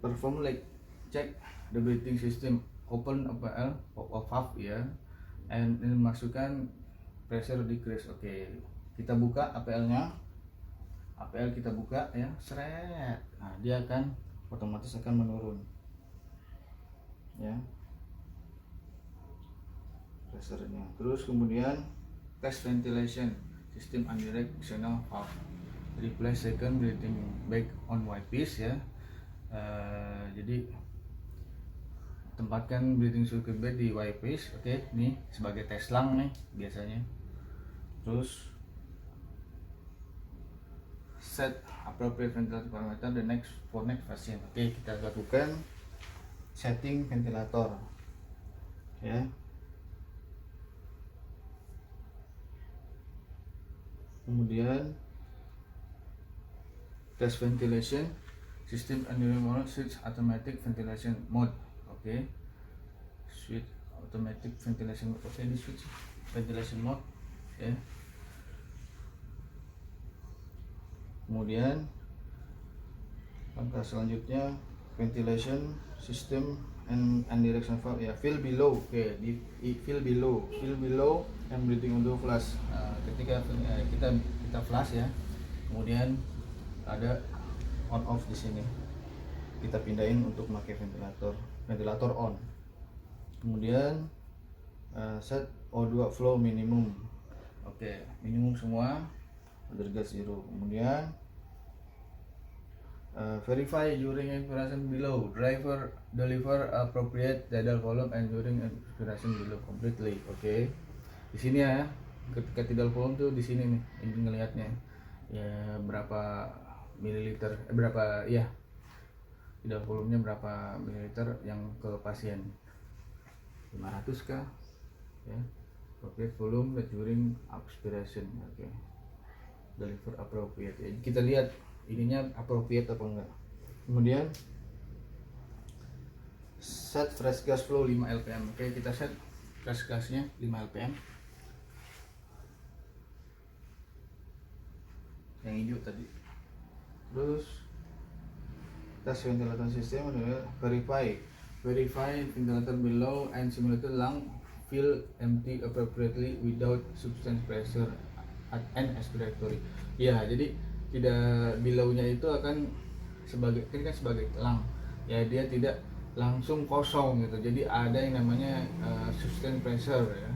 perform like check the breathing system, open APL of valve ya, and ini masukkan pressure decrease. Oke, kita buka APL-nya, APL kita buka ya, seret. Nah, dia akan otomatis akan menurun ya pressurenya. Terus kemudian test ventilation system unidirectional valve, replace second breathing back on Y-piece ya. Jadi tempatkan breathing circuit bed di Y-piece. Oke, ini sebagai tes lang nih biasanya. Terus set appropriate ventilator parameter the next patient. Oke, kita lakukan setting ventilator ya. Kemudian test ventilation system and switch automatic ventilation mode. Oke, switch automatic ventilation mode. Oke, di switch ventilation mode ya. Kemudian langkah selanjutnya ventilation system and direction valve ya, fill below. Oke, di fill below and breathing untuk flush. Ketika kita flush ya, kemudian ada on off di sini, kita pindahin untuk pakai ventilator on. Kemudian set O2 flow minimum. Oke, minimum semua, derajat 0. Kemudian verify during expiration below, driver deliver appropriate tidal volume and during expiration below completely. Oke, di sini ya, ketika tidal volume tuh di sini nih, ini ngelihatnya ya, berapa mililiter, berapa ya, tidal volumenya berapa mililiter yang ke pasien, 500 kah ya, appropriate volume during expiration. Oke, deliver appropriate ya, kita lihat ininya appropriate apa enggak. Kemudian set fresh gas flow 5 lpm. Oke, kita set fresh gasnya 5 lpm yang hijau tadi. Terus tes ventilator system adalah verify ventilator below and simulator lung fill empty appropriately without substance pressure and expiratory. Ya, jadi tidak below-nya itu akan sebagai, ini kan sebagai lung ya, dia tidak langsung kosong gitu. Jadi ada yang namanya sustained pressure ya.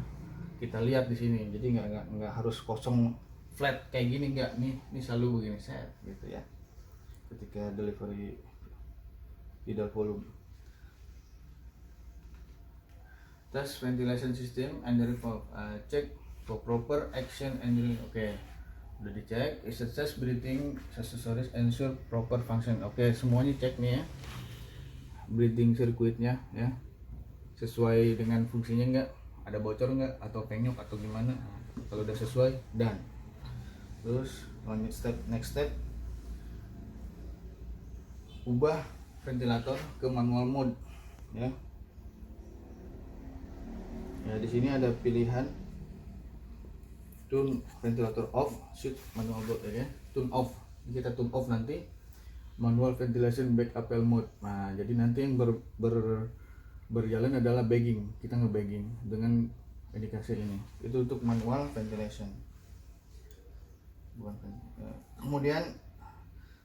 Kita lihat di sini. Jadi nggak harus kosong flat kayak gini, nggak. Ini selalu begini set gitu ya. Ketika delivery tidal volume. Test ventilation system and the valve, check for proper action and oke. Udah dicek, assess breathing accessories, ensure proper function. Oke, semuanya cek nih ya, breathing circuitnya ya, sesuai dengan fungsinya nggak, ada bocor nggak, atau penyok atau gimana. Kalau udah sesuai, dan terus lanjut next step, ubah ventilator ke manual mode ya. Ya, di sini ada pilihan tune ventilator off, switch manual mode ya. Tune off, kita tune off nanti manual ventilation back APL mode. Nah, jadi nanti yang berjalan adalah bagging, kita nge-bagging dengan indikasi ini. Itu untuk manual ventilation. Kemudian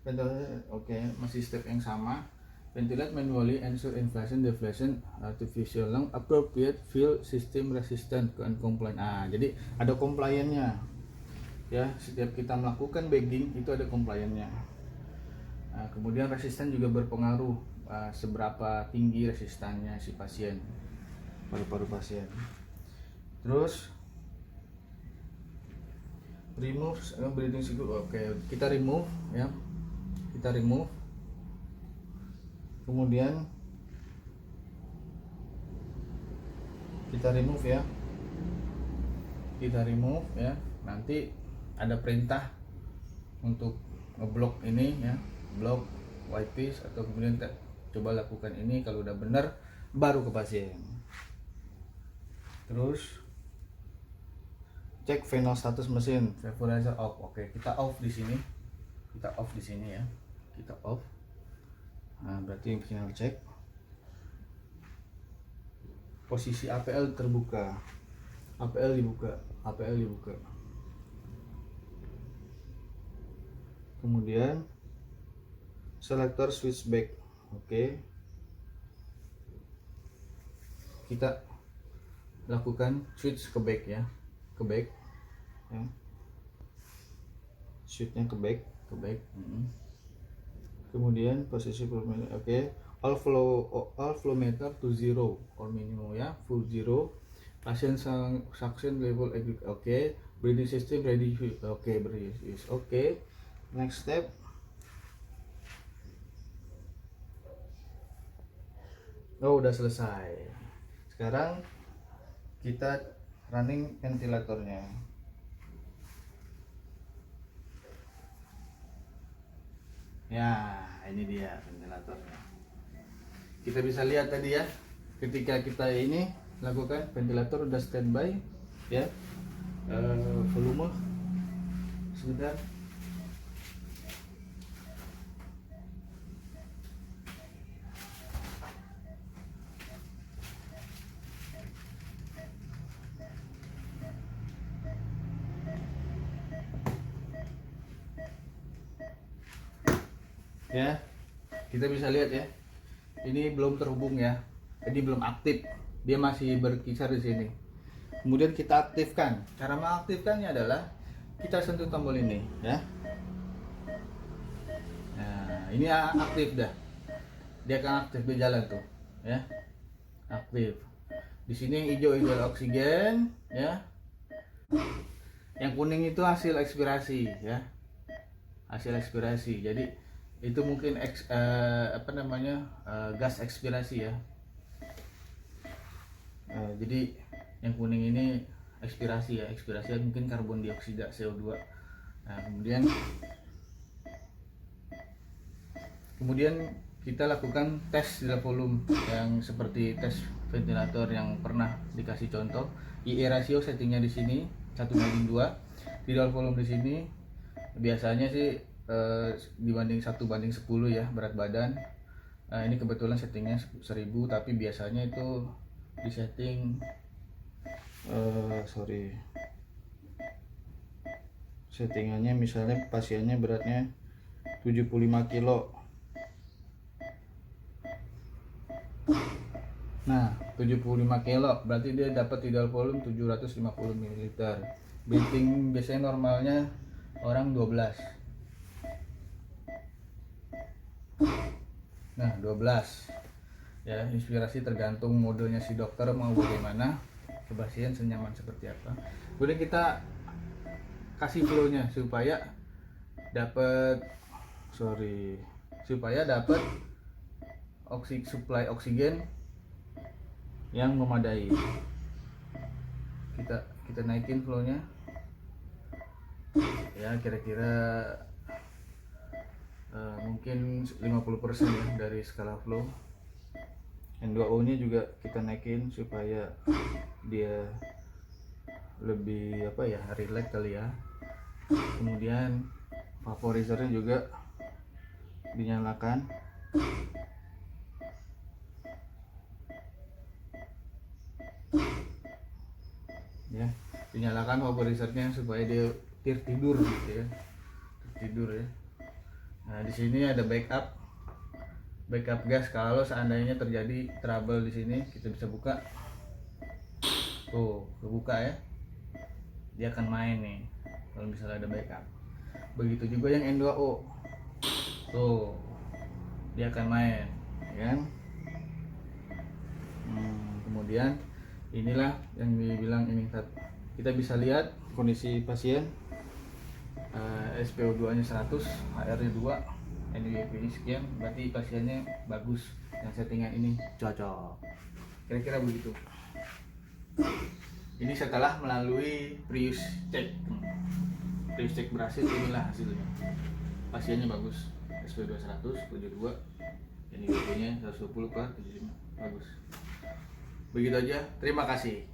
ventilation, oke, masih step yang sama. Ventilate manually, ensure inflation, deflation, artificial lung, appropriate fill system resistant and compliant. Jadi ada compliantnya ya, setiap kita melakukan bagging itu ada compliantnya. Kemudian resisten juga berpengaruh, seberapa tinggi resistannya si pasien, paru-paru pasien. Terus remove breathing circuit. Oke, kita remove ya, kita remove. Kemudian kita remove ya, nanti ada perintah untuk ngeblok ini ya, blok Y-piece, atau kemudian kita coba lakukan ini. Kalau udah benar baru ke pasien. Terus cek final status mesin, vaporizer off. Oke, kita off di sini, ya, kita off. Nah, berarti final check. Posisi APL terbuka, APL dibuka, APL dibuka. Kemudian selector switch back. Oke. Kita lakukan switch ke back ya, ke back ya. Switchnya ke back, ke back. Kemudian posisi oke. All flow meter to zero or minimum ya, full zero. Patient suction level oke. Breathing system ready, oke, breathe oke. Next step, oh udah selesai. Sekarang kita running ventilatornya. Ya, ini dia ventilatornya. Kita bisa lihat tadi ya, ketika kita ini lakukan, ventilator udah standby ya. Volume sebentar. Ya, kita bisa lihat ya, ini belum terhubung ya, ini belum aktif, dia masih berkisar di sini. Kemudian kita aktifkan. Cara mengaktifkannya adalah kita sentuh tombol ini ya. Nah, ini aktif dah, dia akan aktif, di jalan tuh ya, aktif. Di sini hijau oksigen ya, yang kuning itu hasil ekspirasi ya, hasil ekspirasi. Jadi itu mungkin gas ekspirasi ya. Jadi yang kuning ini ekspirasi ya, ekspirasi mungkin karbon dioksida CO2. Nah, kemudian kita lakukan tes di volume yang seperti tes ventilator yang pernah dikasih contoh. IE rasio settingnya di sini 1:2. Di dalam volume di sini biasanya sih dibanding 1:10 ya berat badan. Ini kebetulan settingnya 1000, tapi biasanya itu di setting settingannya misalnya pasiennya beratnya 75 kilo. Nah, 75 kilo berarti dia dapat tidal volume 750 ml. Breathing biasanya normalnya orang 12. Nah, 12 ya. Inspirasi tergantung modenya si dokter mau bagaimana, ke pasien senyaman seperti apa. Kemudian kita kasih flow-nya supaya dapat supply oksigen yang memadai. Kita naikin flow-nya ya, kira-kira mungkin 50% ya dari skala flow. N2O nya juga kita naikin supaya dia lebih relax kali ya. Kemudian vaporizernya juga dinyalakan ya, dinyalakan vaporizernya supaya dia tidur gitu ya, tidur ya. Nah, di sini ada backup gas kalau seandainya terjadi trouble di sini. Kita bisa buka tuh, kebuka ya, dia akan main nih kalau misalnya ada backup. Begitu juga yang N2O tuh, dia akan main ya kan. Kemudian inilah yang dibilang ini, kita bisa lihat kondisi pasien. SpO2 nya 100, HR nya 2, NIBP nya sekian, berarti pasiennya bagus, yang settingan ini cocok, kira-kira begitu. Ini setelah melalui Prius check berhasil, inilah hasilnya, pasiennya bagus, SpO2 100, 72, NIBP nya 120/75, bagus. Begitu aja, terima kasih.